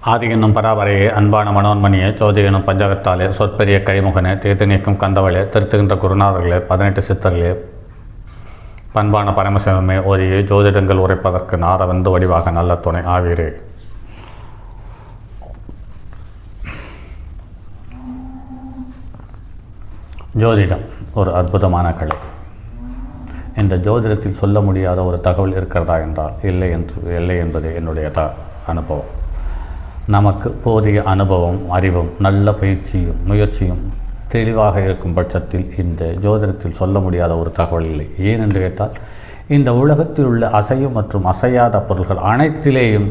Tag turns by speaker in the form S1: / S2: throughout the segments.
S1: ஆதி என்னும் பராபரையே அன்பான மனோன்மணியே ஜோதி எனும் பஞ்சகத்தாலே சொற்பெரிய கைமுகனே தீர்த்து நீக்கும் கந்தவளே திருத்துகின்ற குருநாதர்களே 18 சித்தர்களே பண்பான பரமசிவமே ஓரியே ஜோதிடங்கள் உரைப்பதற்கு நார வந்து வடிவாக நல்ல துணை ஆவீரே. ஜோதிடம் ஒரு அற்புதமான கலை. இந்த ஜோதிடத்தில் சொல்ல முடியாத ஒரு தகவல் இருக்கிறதா என்றால் இல்லை என்பது என்னுடைய அனுபவம். நமக்கு போதிய அனுபவம், அறிவும், நல்ல பயிற்சியும் முயற்சியும் தெளிவாக இருக்கும் பட்சத்தில் இந்த ஜோதிடத்தில் சொல்ல முடியாத ஒரு தகவல் இல்லை. ஏனென்று கேட்டால் இந்த உலகத்தில் உள்ள அசையும் மற்றும் அசையாத பொருள்கள் அனைத்திலேயும்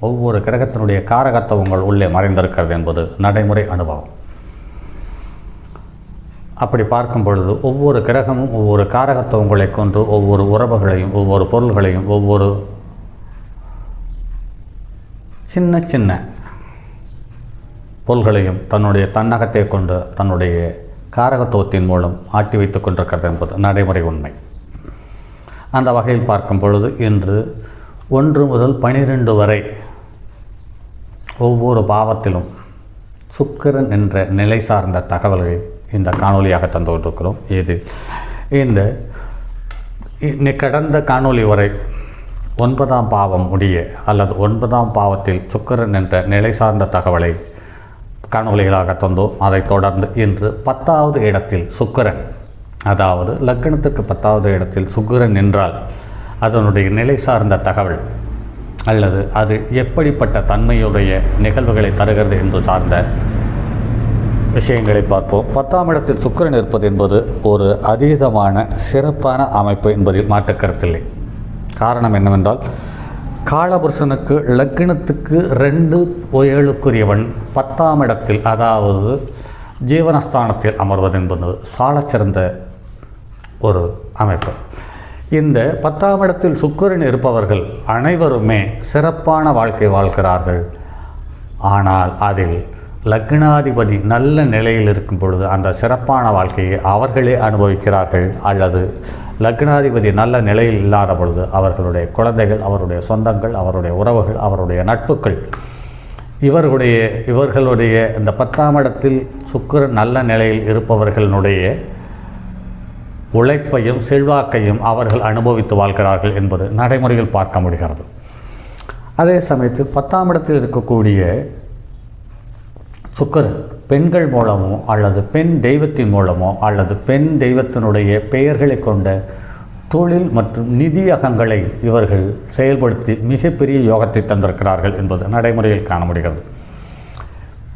S1: ஒவ்வொரு கிரகத்தினுடைய காரகத்துவங்கள் உள்ளே மறைந்திருக்கிறது என்பது நடைமுறை அனுபவம். அப்படி பார்க்கும் பொழுது ஒவ்வொரு கிரகமும் ஒவ்வொரு காரகத்துவங்களை கொண்டு ஒவ்வொரு உறவுகளையும் ஒவ்வொரு பொருள்களையும் ஒவ்வொரு சின்ன சின்ன பொருள்களையும் தன்னுடைய தன்னகத்தை கொண்டு தன்னுடைய காரகத்துவத்தின் மூலம் ஆட்டி வைத்து கொண்டிருக்கிறது என்பது நடைமுறை உண்மை. அந்த வகையில் பார்க்கும் பொழுது இன்று 1 முதல் 12 வரை ஒவ்வொரு பாவத்திலும் சுக்கிரன் என்ற நிலை சார்ந்த தகவல்களை இந்த காணொலியாக தந்து கொண்டிருக்கிறோம். இந்த கடந்த காணொலி வரை 9ஆம் பாவம் முடிய அல்லது 9ஆம் பாவத்தில் சுக்கிரன் என்ற நிலை சார்ந்த தகவலை காணொலிகளாக தந்தோம். அதைத் தொடர்ந்து இன்று 10வது இடத்தில் சுக்கிரன், அதாவது லக்னத்திற்கு 10வது இடத்தில் சுக்கிரன் என்றால் அதனுடைய நிலை சார்ந்த தகவல் அல்லது அது எப்படிப்பட்ட தன்மையுடைய நிகழ்வுகளை தருகிறது என்று சார்ந்த விஷயங்களை பார்ப்போம். 10ஆம் இடத்தில் சுக்கிரன் இருப்பது என்பது ஒரு அதீதமான சிறப்பான அமைப்பு என்பதில் மாற்றுக்கருத்தில்லை. காரணம் என்னவென்றால் காலபுருஷனுக்கு லக்னத்துக்கு 2-7க்குரியவன் 10ஆம் இடத்தில் அதாவது ஜீவனஸ்தானத்தில் அமர்வது என்பது சாலச்சிறந்த ஒரு அமைப்பு. இந்த 10ஆம் இடத்தில் சுக்கிரன் இருப்பவர்கள் அனைவருமே சிறப்பான வாழ்க்கை வாழ்கிறார்கள். ஆனால் அதில் லக்னாதிபதி நல்ல நிலையில் இருக்கும் பொழுது அந்த சிறப்பான வாழ்க்கையை அவர்களே அனுபவிக்கிறார்கள். அல்லது லக்னாதிபதி நல்ல நிலையில் இல்லாத பொழுது அவர்களுடைய குழந்தைகள், அவருடைய சொந்தங்கள், அவருடைய உறவுகள், அவருடைய நட்புகள், இவர்களுடைய இந்த 10ஆம் இடத்தில் சுக்கிரன் நல்ல நிலையில் இருப்பவர்களுடைய உழைப்பையும் செல்வாக்கையும் அவர்கள் அனுபவித்து வாழ்கிறார்கள் என்பது நடைமுறையில் பார்க்க முடிகிறது. அதே சமயத்தில் 10ஆம் இடத்தில் இருக்கக்கூடிய சுக்கிரன் பெண்கள் மூலமோ அல்லது பெண் தெய்வத்தின் மூலமோ அல்லது பெண் தெய்வத்தினுடைய பெயர்களை கொண்ட தொழில் மற்றும் நிதியகங்களை இவர்கள் செயல்படுத்தி மிகப்பெரிய யோகத்தை தந்திருக்கிறார்கள் என்பது நடைமுறையில் காண முடிகிறது.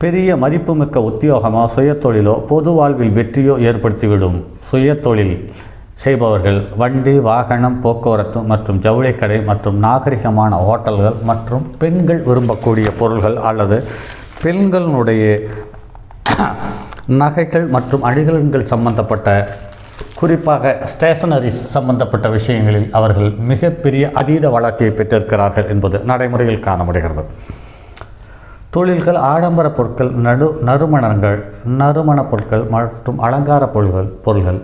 S1: பெரிய மதிப்புமிக்க உத்தியோகமோ சுயத்தொழிலோ பொது வாழ்வில் வெற்றியோ ஏற்படுத்திவிடும் சுயத்தொழில் செய்பவர்கள் வண்டி, வாகனம், போக்குவரத்து மற்றும் ஜவுளிக்கடை மற்றும் நாகரிகமான ஹோட்டல்கள் மற்றும் பெண்கள் விரும்பக்கூடிய பொருள்கள் அல்லது பெண்களுடைய நகைகள் மற்றும் அணிகலன்கள் சம்பந்தப்பட்ட, குறிப்பாக ஸ்டேஷனரி சம்பந்தப்பட்ட விஷயங்களில் அவர்கள் மிகப்பெரிய அதீத வளர்ச்சியை பெற்றிருக்கிறார்கள் என்பது நடைமுறையில் காண முடிகிறது. தொழில்கள், ஆடம்பர பொருட்கள், நறுமண பொருட்கள் மற்றும் அலங்கார பொருள்கள்,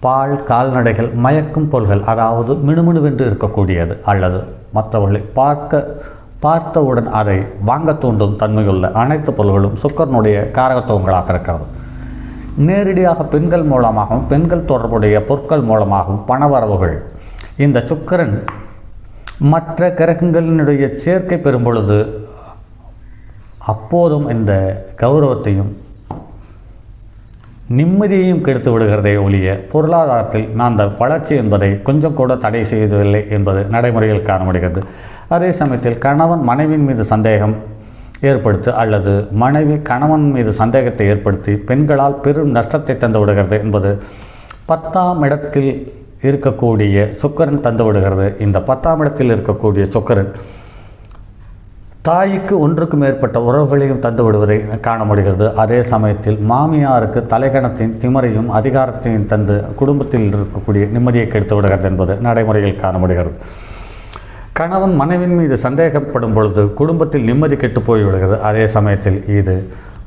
S1: பால், கால்நடைகள், மயக்கும் பொருள்கள், அதாவது மினுமினுவென்று இருக்கக்கூடியது அல்லது மற்றவர்களை பார்த்தவுடன் அதை வாங்க தூண்டும் தன்மையுள்ள அனைத்து பொருள்களும் சுக்கிரனுடைய காரகத்துவங்களாக இருக்கிறது. நேரடியாக பெண்கள் மூலமாகவும் பெண்கள் தொடர்புடைய பொருட்கள் மூலமாகவும் பணவரவுகள் இந்த சுக்கிரன் மற்ற கிரகங்களினுடைய சேர்க்கை பெறும் பொழுது அப்போதும் இந்த கௌரவத்தையும் நிம்மதியையும் கெடுத்து விடுகிறதை ஒழிய பொருளாதாரத்தில் அந்த வளர்ச்சி என்பதை கொஞ்சம் கூட தடை செய்வதில்லை என்பது நடைமுறையில் காண முடிகிறது. அதே சமயத்தில் கணவன் மனைவியின் மீது சந்தேகம் ஏற்படுத்தி அல்லது மனைவி கணவன் மீது சந்தேகத்தை ஏற்படுத்தி பெண்களால் பெரும் நஷ்டத்தை தந்து விடுகிறது என்பது 10ஆம் இடத்தில் இருக்கக்கூடிய சுக்கிரன் தந்து விடுகிறது. இந்த 10ஆம் இடத்தில் இருக்கக்கூடிய சுக்கிரன் தாய்க்கு 1க்கு மேற்பட்ட உறவுகளையும் தந்து விடுவதை காண முடிகிறது. அதே சமயத்தில் மாமியாருக்கு தலைகணத்தின் திமரையும் அதிகாரத்தையும் தந்து குடும்பத்தில் இருக்கக்கூடிய நிம்மதியை கெடுத்து விடுகிறது என்பது நடைமுறையில் காண முடிகிறது. கணவன் மனைவின் மீது சந்தேகப்படும் பொழுது குடும்பத்தில் நிம்மதி கெட்டு போய்விடுகிறது. அதே சமயத்தில் இது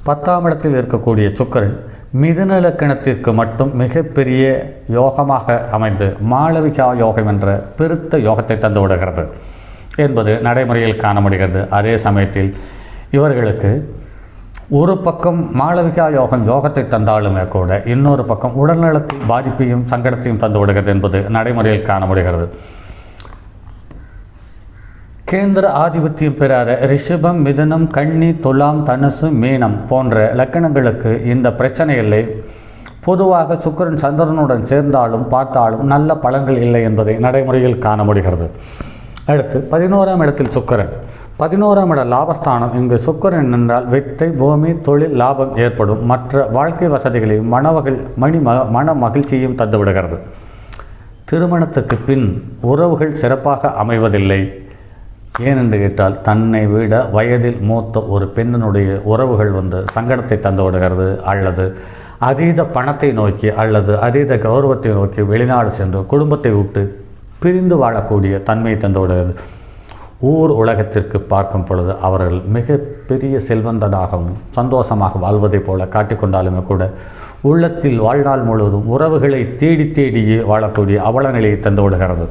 S1: 10ஆம் இடத்தில் இருக்கக்கூடிய சுக்கிரன் மிதுன லக்னத்திற்கு மட்டும் மிகப்பெரிய யோகமாக அமைந்து மாளவிகா யோகம் என்ற பெருத்த யோகத்தை தந்து விடுகிறது என்பது நடைமுறையில் காண முடிகிறது. அதே சமயத்தில் இவர்களுக்கு ஒரு பக்கம் மாளவிகா யோகத்தை தந்தாலுமே கூட இன்னொரு பக்கம் உடல்நலத்தில் பாதிப்பையும் சங்கடத்தையும் தந்து விடுகிறது என்பது நடைமுறையில் காண முடிகிறது. கேந்திர ஆதிபத்தியம் பெறாத ரிஷபம், மிதுனம், கன்னி, துலாம், தனுசு, மீனம் போன்ற லக்கணங்களுக்கு இந்த பிரச்சனை இல்லை. பொதுவாக சுக்கிரன் சந்திரனுடன் சேர்ந்தாலும் பார்த்தாலும் நல்ல பலன்கள் இல்லை என்பதை நடைமுறையில் காண முடிகிறது. அடுத்து 11ஆம் இடத்தில் சுக்கிரன். 11ஆம் இட லாபஸ்தானம். இங்கு சுக்கிரன் என்றால் வித்தை, பூமி, தொழில், லாபம் ஏற்படும். மற்ற வாழ்க்கை வசதிகளையும் மன மகிழ்ச்சியையும் தந்துவிடுகிறது. திருமணத்துக்கு பின் உறவுகள் சிறப்பாக அமைவதில்லை. ஏனென்று கேட்டால் தன்னை விட வயதில் மூத்த ஒரு பெண்ணினுடைய உறவுகள் சங்கடத்தை தந்து விடுகிறது, அல்லது அதீத பணத்தை நோக்கி அல்லது அதீத கௌரவத்தை நோக்கி வெளிநாடு சென்று குடும்பத்தை விட்டு பிரிந்து வாழக்கூடிய தன்மையை தந்து விடுகிறது. ஊர் உலகத்திற்கு பார்க்கும் பொழுது அவர்கள் மிக பெரிய செல்வந்தனாகவும் சந்தோஷமாக வாழ்வதைப் போல காட்டிக்கொண்டாலுமே கூட உள்ளத்தில் வாழ்நாள் முழுவதும் உறவுகளை தேடியே வாழக்கூடிய அவல நிலையை தந்து விடுகிறது.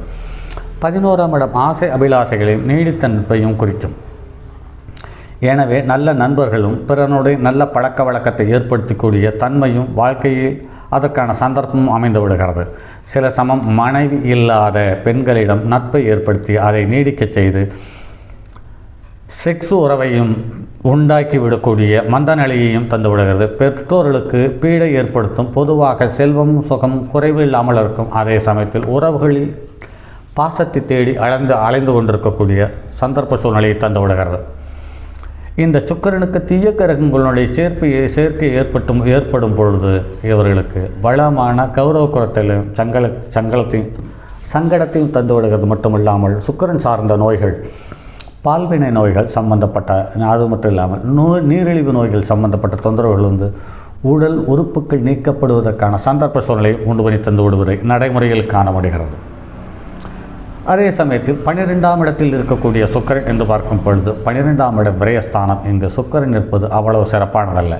S1: 11ஆம் இடம் ஆசை அபிலாசைகளின் நீடித்தன்மையும் குறிக்கும். எனவே நல்ல நண்பர்களும் பிறனுடைய நல்ல பழக்க வழக்கத்தை ஏற்படுத்தக்கூடிய தன்மையும் வாழ்க்கையில் அதற்கான சந்தர்ப்பமும் அமைந்து விடுகிறது. சில சமம் மனைவி இல்லாத பெண்களிடம் நட்பை ஏற்படுத்தி அதை நீடிக்க செய்து செக்ஸ் உறவையும் உண்டாக்கி விடக்கூடிய மந்த நிலையையும் தந்து விடுகிறது. பெற்றோர்களுக்கு பீடை ஏற்படுத்தும். பொதுவாக செல்வம் சுகம் குறைவு இல்லாமல் இருக்கும். அதே சமயத்தில் உறவுகளில் பாசத்தை தேடி அலைந்து கொண்டிருக்கக்கூடிய சந்தர்ப்ப சூழ்நிலையை தந்து விடுகிறது. இந்த சுக்கிரனுக்கு தீய கிரகங்களுடைய சேர்க்கை ஏற்படும் பொழுது இவர்களுக்கு பலமான கௌரவ குறைத்தலையும் சங்கடத்தையும் தந்து விடுகிறது. மட்டுமில்லாமல் சுக்கிரன் சார்ந்த நோய்கள், பால்வினை நோய்கள் சம்பந்தப்பட்ட, அது மட்டும் இல்லாமல் நீரிழிவு நோய்கள் சம்பந்தப்பட்ட தொந்தரவுகள் உடல் உறுப்புகள் நீக்கப்படுவதற்கான சந்தர்ப்ப சூழ்நிலையை உண்டு பண்ணி தந்து விடுவதை நடைமுறையில் காண முடிகிறது. அதே சமயத்தில் 12ஆம் இடத்தில் இருக்கக்கூடிய சுக்கிரன் என்று பார்க்கும் பொழுது 12ஆம் இட விரயஸ்தானம். இங்கு சுக்கிரன் இருப்பது அவ்வளவு சிறப்பானதல்ல.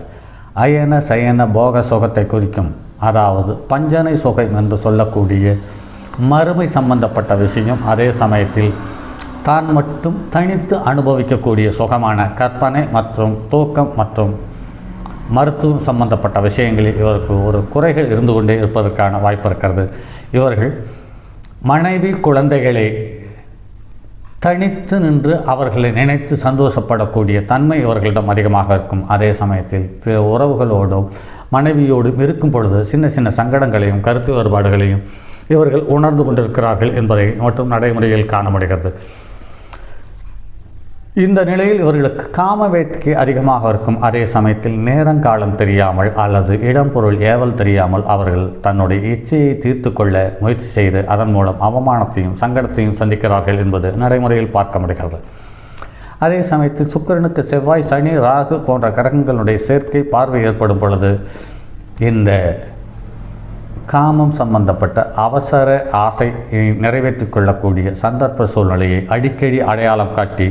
S1: அயன சயன போக சுகத்தை குறிக்கும். அதாவது பஞ்சனை சுகம் என்று சொல்லக்கூடிய மறுமை சம்பந்தப்பட்ட விஷயம். அதே சமயத்தில் தான் மட்டும் தனித்து அனுபவிக்கக்கூடிய சுகமான கற்பனை மற்றும் தூக்கம் மற்றும் மருத்துவம் சம்பந்தப்பட்ட விஷயங்களில் இவருக்கு ஒரு குறைகள் இருந்து கொண்டே இருப்பதற்கான வாய்ப்பு இருக்கிறது. இவர்கள் மனைவி குழந்தைகளை தனித்து நின்று அவர்களை நினைத்து சந்தோஷப்படக்கூடிய தன்மை இவர்களிடம் அதிகமாக இருக்கும். அதே சமயத்தில் பிற உறவுகளோடும் மனைவியோடும் இருக்கும் பொழுது சின்ன சின்ன சங்கடங்களையும் கருத்து வேறுபாடுகளையும் இவர்கள் உணர்ந்து கொண்டிருக்கிறார்கள் என்பதை மட்டும் நடைமுறையில் காண முடிகிறது. இந்த நிலையில் இவர்களுக்கு காம வேட்கை அதிகமாக இருக்கும். அதே சமயத்தில் நேரங்காலம் தெரியாமல் அல்லது இடம் பொருள் ஏவல் தெரியாமல் அவர்கள் தன்னுடைய இச்சையை தீர்த்து கொள்ள முயற்சி செய்து அதன் மூலம் அவமானத்தையும் சங்கடத்தையும் சந்திக்கிறார்கள் என்பது நடைமுறையில் பார்க்க முடிகிறது. அதே சமயத்தில் சுக்கிரனுக்கு செவ்வாய், சனி, ராகு போன்ற கிரகங்களுடைய சேர்க்கை பார்வை ஏற்படும் பொழுது இந்த காமம் சம்பந்தப்பட்ட அவசர ஆசை நிறைவேற்றிக் கொள்ளக்கூடிய சந்தர்ப்ப சூழ்நிலையை அடிக்கடி அடையாளம் காட்டி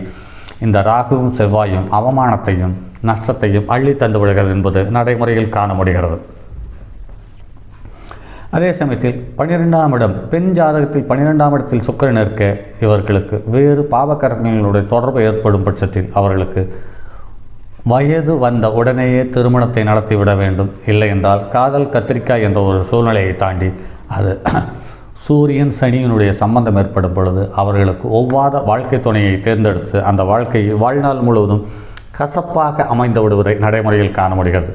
S1: இந்த ராகுவும் செவ்வாயும் அவமானத்தையும் நஷ்டத்தையும் அள்ளி தந்து விடுகிறது என்பது நடைமுறையில் காண முடிகிறது. அதே சமயத்தில் 12ஆம் இடம் பெண் ஜாதகத்தில் 12ஆம் இடத்தில் சுக்கிரன் இருக்க இவர்களுக்கு வேறு பாவகரங்களுடைய தொடர்பு ஏற்படும் பட்சத்தில் அவர்களுக்கு வயது வந்த உடனேயே திருமணத்தை நடத்திவிட வேண்டும். இல்லை என்றால் காதல் கத்திரிக்காய் என்ற ஒரு சூழ்நிலையை தாண்டி அது சூரியன் சனியினுடைய சம்பந்தம் ஏற்படும் பொழுது அவர்களுக்கு ஒவ்வாத வாழ்க்கை துணையை தேர்ந்தெடுத்து அந்த வாழ்க்கையை வாழ்நாள் முழுவதும் கசப்பாக அமைந்து விடுவதை நடைமுறையில் காண முடிகிறது.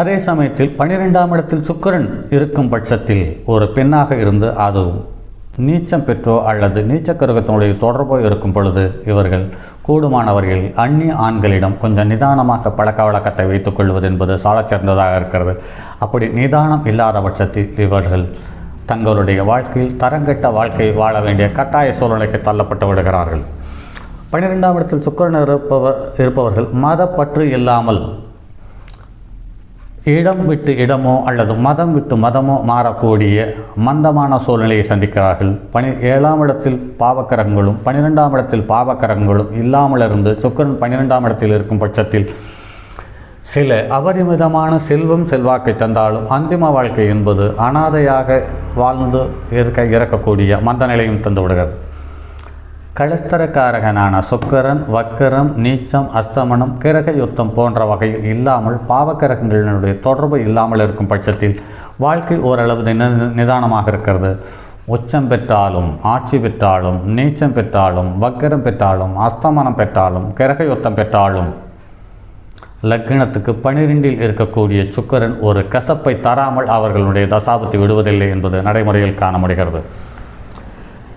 S1: அதே சமயத்தில் 12ஆம் இடத்தில் சுக்கிரன் இருக்கும் பட்சத்தில் ஒரு பெண்ணாக இருந்து அது நீச்சம் பெற்றோ அல்லது நீச்சக்கருகத்தினுடைய தொடர்போ இருக்கும் பொழுது இவர்கள் கூடுமானவர்கள் அந்நிய ஆண்களிடம் கொஞ்சம் நிதானமாக பழக்க வழக்கத்தை வைத்துக் கொள்வது என்பது சாலச் சிறந்ததாக இருக்கிறது. அப்படி நிதானம் இல்லாத பட்சத்தில் இவர்கள் தங்களுடைய வாழ்க்கையில் தரங்கெட்ட வாழ்க்கையை வாழ வேண்டிய கட்டாய சூழ்நிலைக்கு தள்ளப்பட்டு விடுகிறார்கள். 12ஆம் இடத்தில் சுக்கிரன் இருப்பவர்கள் மதப்பற்று இல்லாமல் இடம் விட்டு இடமோ அல்லது மதம் விட்டு மதமோ மாறக்கூடிய மந்தமான சூழ்நிலையை சந்திக்கிறார்கள். 7ஆம் இடத்தில் பாவக்கரங்களும் 12ஆம் இடத்தில் பாவக்கரங்களும் இல்லாமல் இருந்து சுக்கிரன் 12ஆம் இடத்தில் இருக்கும் பட்சத்தில் சில அபரிமிதமான செல்வம் செல்வாக்கை தந்தாலும் அந்திம வாழ்க்கை என்பது அனாதையாக வாழ்ந்து இறக்கக்கூடிய மந்த நிலையும் தந்து விடுகிறது. களஸ்தரக்காரகனான சுக்கிரன் வக்கரம் நீச்சம் அஸ்தமனம் கிரக யுத்தம் போன்ற வகையில் இல்லாமல் பாவக்கிரகங்களினுடைய தொடர்பு இல்லாமல் இருக்கும் பட்சத்தில் வாழ்க்கை ஓரளவு நிதானமாக இருக்கிறது. உச்சம் பெற்றாலும் ஆட்சி பெற்றாலும் நீச்சம் பெற்றாலும் வக்கரம் பெற்றாலும் அஸ்தமனம் பெற்றாலும் கிரக யுத்தம் பெற்றாலும் லக்னத்துக்கு 12இல் இருக்கக்கூடிய சுக்கிரன் ஒரு கசப்பை தராமல் அவர்களுடைய தசாபத்தை விடுவதில்லை என்பது நடைமுறையில் காண முடிகிறது.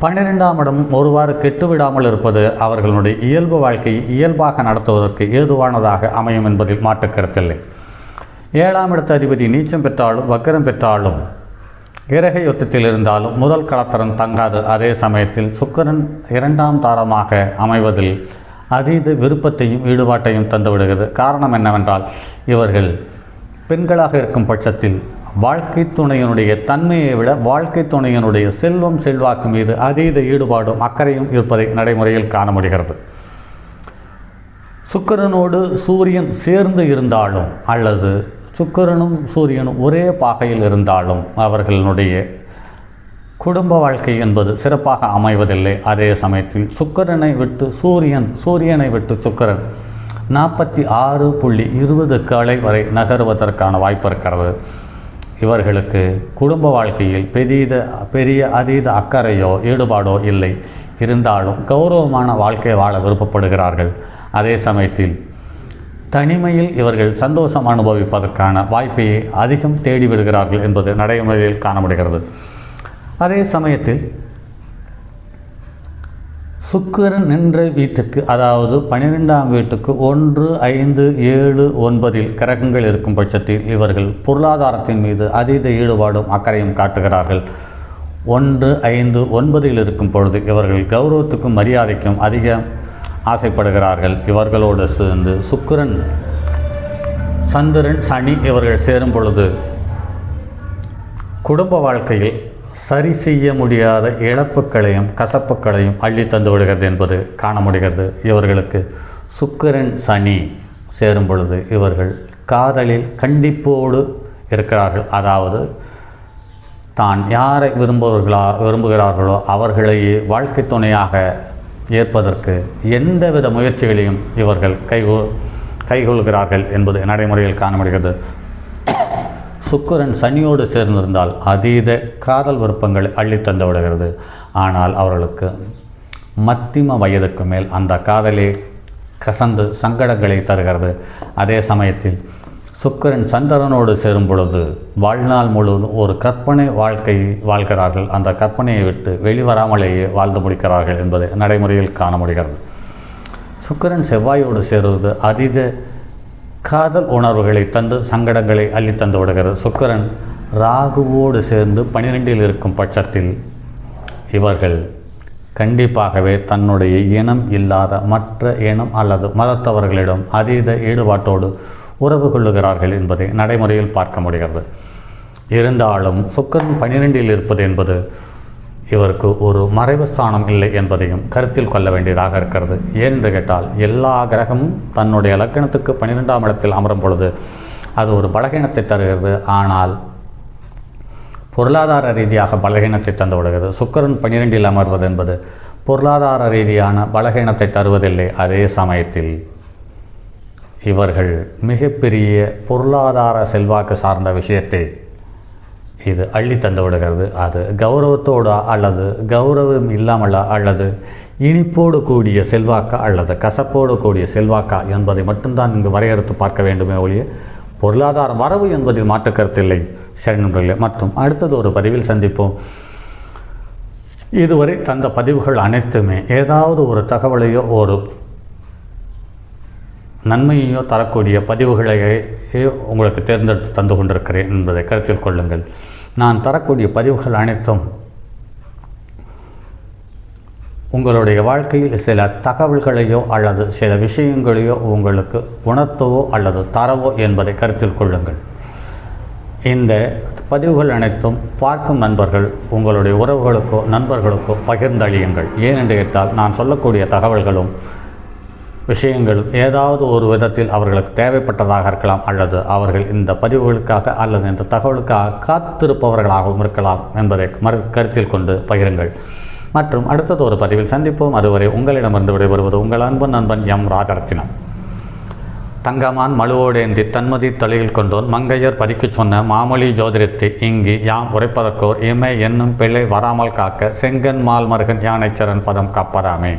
S1: 12ஆம் இடமும் ஒருவாறு கெட்டுவிடாமல் இருப்பது அவர்களுடைய இயல்பு வாழ்க்கையை இயல்பாக நடத்துவதற்கு ஏதுவானதாக அமையும் என்பதில் மாற்று கருத்தில்லை. 7ஆம் இடத்து அதிபதி நீச்சம் பெற்றாலும் வக்கரம் பெற்றாலும் கிரக யுத்தத்தில் இருந்தாலும் முதல் களத்திறன் தங்காது. அதே சமயத்தில் சுக்கிரன் 2ஆம் தாரமாக அமைவதில் அதீத விருப்பத்தையும் ஈடுபாட்டையும் தந்துவிடுகிறது. காரணம் என்னவென்றால் இவர்கள் பெண்களாக இருக்கும் பட்சத்தில் வாழ்க்கை துணையினுடைய தன்மையை விட வாழ்க்கை துணையினுடைய செல்வம் செல்வாக்கு மீது அதீத ஈடுபாடும் அக்கறையும் இருப்பதை நடைமுறையில் காண முடிகிறது. சுக்கிரனோடு சூரியன் சேர்ந்து இருந்தாலும் அல்லது சுக்கிரனும் சூரியனும் ஒரே பாகையில் இருந்தாலும் அவர்களுடைய குடும்ப வாழ்க்கை என்பது சிறப்பாக அமைவதில்லை. அதே சமயத்தில் சுக்கிரனை விட்டு சூரியனை விட்டு சுக்கிரன் 46.20 கலை வரை நகருவதற்கான வாய்ப்பு இருக்கிறது. இவர்களுக்கு குடும்ப வாழ்க்கையில் பெரிய அதீத அக்கறையோ ஈடுபாடோ இல்லை. இருந்தாலும் கௌரவமான வாழ்க்கை வாழ விருப்பப்படுகிறார்கள். அதே சமயத்தில் தனிமையில் இவர்கள் சந்தோஷம் அனுபவிப்பதற்கான வாய்ப்பை அதிகம் தேடிவிடுகிறார்கள் என்பது நடைமுறையில் காண முடிகிறது. அதே சமயத்தில் சுக்கிரன் நின்ற வீட்டுக்கு, அதாவது 12ஆம் வீட்டுக்கு 1, 5, 7, 9 கிரகங்கள் இருக்கும் பட்சத்தில் இவர்கள் பொருளாதாரத்தின் மீது அதீத ஈடுபாடும் அக்கறையும் காட்டுகிறார்கள். 1, 5, 9 இருக்கும் பொழுது இவர்கள் கௌரவத்துக்கும் மரியாதைக்கும் அதிக ஆசைப்படுகிறார்கள். இவர்களோடு சேர்ந்து சுக்கிரன் சந்திரன் சனி இவர்கள் சேரும் பொழுது குடும்ப வாழ்க்கையில் சரி செய்ய முடியாத இழப்புக்களையும் கசப்புக்களையும் அள்ளி தந்து விடுகிறது என்பது காண முடிகிறது. இவர்களுக்கு சுக்கிரன் சனி சேரும் பொழுது இவர்கள் காதலில் கண்டிப்போடு இருக்கிறார்கள். அதாவது தான் யாரை விரும்புகிறார்களோ அவர்களையே வாழ்க்கை துணையாக ஏற்பதற்கு எந்தவித முயற்சிகளையும் இவர்கள் கைகொள்கிறார்கள் என்பது நடைமுறையில் காண முடிகிறது. சுக்கிரன் சனியோடு சேர்ந்திருந்தால் அதீத காதல் விருப்பங்களை அள்ளி தந்து விடுகிறது. ஆனால் அவர்களுக்கு மத்திம வயதுக்கு மேல் அந்த காதலே கசந்து சங்கடங்களை தருகிறது. அதே சமயத்தில் சுக்கிரன் சந்திரனோடு சேரும் பொழுது வாழ்நாள் முழுவதும் ஒரு கற்பனை வாழ்க்கை வாழ்கிறார்கள். அந்த கற்பனையை விட்டு வெளிவராமலேயே வாழ்ந்து முடிக்கிறார்கள் என்பது நடைமுறையில் காண முடிகிறது. சுக்கிரன் செவ்வாயோடு சேருவது அதீத காதல் உணர்வுகளை தந்து சங்கடங்களை அள்ளி தந்து விடுகிறது. சுக்கிரன் ராகுவோடு சேர்ந்து 12இல் இருக்கும் பட்சத்தில் இவர்கள் கண்டிப்பாகவே தன்னுடைய இனம் இல்லாத மற்ற இனம் அல்லது மதத்தவர்களிடம் அதீத ஈடுபாட்டோடு உறவு கொள்ளுகிறார்கள் என்பதை நடைமுறையில் பார்க்க முடிகிறது. இருந்தாலும் சுக்கிரன் 12இல் இருப்பது என்பது இவருக்கு ஒரு மறைவு ஸ்தானம் இல்லை என்பதையும் கருத்தில் கொள்ள வேண்டியதாக இருக்கிறது. ஏனென்று கேட்டால் எல்லா கிரகமும் தன்னுடைய லக்னத்துக்கு 12ஆம் இடத்தில் அமரும் பொழுது அது ஒரு பலகீனத்தை தருகிறது. ஆனால் பொருளாதார ரீதியாக பலகீனத்தை தந்து விடுகிறது. சுக்கிரன் 12இல் அமர்வது என்பது பொருளாதார ரீதியான பலகீனத்தை தருவதில்லை. அதே சமயத்தில் இவர்கள் மிகப்பெரிய பொருளாதார செல்வாக்கு சார்ந்த விஷயத்தை இது அள்ளி தந்து விடுகிறது. அது கௌரவத்தோடு அல்லது கௌரவம் இல்லாமல் அல்லது இனிப்போடு கூடிய செல்வாக்கா அல்லது கசப்போடு கூடிய செல்வாக்கா என்பதை மட்டும்தான் இங்கு வரையறுத்து பார்க்க வேண்டுமே ஒழிய பொருளாதார வரவு என்பதில் மாற்று கருத்தில்லை. சரி, மற்றும் அடுத்தது ஒரு பதிவில் சந்திப்போம். இதுவரை தந்த பதிவுகள் அனைத்துமே ஏதாவது ஒரு தகவலையோ ஒரு நன்மையையோ தரக்கூடிய பதிவுகளையே உங்களுக்கு தேர்ந்தெடுத்து தந்து கொண்டிருக்கிறேன் என்பதை கருத்தில் கொள்ளுங்கள். நான் தரக்கூடிய பதிவுகள் அனைத்தும் உங்களுடைய வாழ்க்கையில் சில தகவல்களையோ அல்லது சில விஷயங்களையோ உங்களுக்கு உணர்த்தவோ அல்லது தரவோ என்பதை கருத்தில் கொள்ளுங்கள். இந்த பதிவுகள் அனைத்தும் பார்க்கும் நண்பர்கள் உங்களுடைய உறவுகளுக்கோ நண்பர்களுக்கோ பகிர்ந்தளியுங்கள். ஏனென்று கேட்டால் நான் சொல்லக்கூடிய தகவல்களும் விஷயங்களும் ஏதாவது ஒரு விதத்தில் அவர்களுக்கு தேவைப்பட்டதாக இருக்கலாம், அல்லது அவர்கள் இந்த பதிவுகளுக்காக அல்லது இந்த தகவலுக்காக காத்திருப்பவர்களாகவும் இருக்கலாம் என்பதை கருத்தில் கொண்டு பகிருங்கள். மற்றும் அடுத்தது ஒரு பதிவில் சந்திப்போம். அதுவரை உங்களிடமிருந்து விடைபெறுவது உங்கள் அன்பு நண்பன் எம் ராஜரத்தினம். தங்கமான் மழுவோடேந்தி தன்மதி தலையில் கொண்டோன் மங்கையர் பறிக்குச் சொன்ன மாமொழி ஜோதிடத்தை இங்கு யாம் உரைப்பதற்கோர் இமை என்னும் பிள்ளை வராமல் காக்க செங்கன் மால் மருகன் யானைச்சரன் பதம் காப்பதாமே.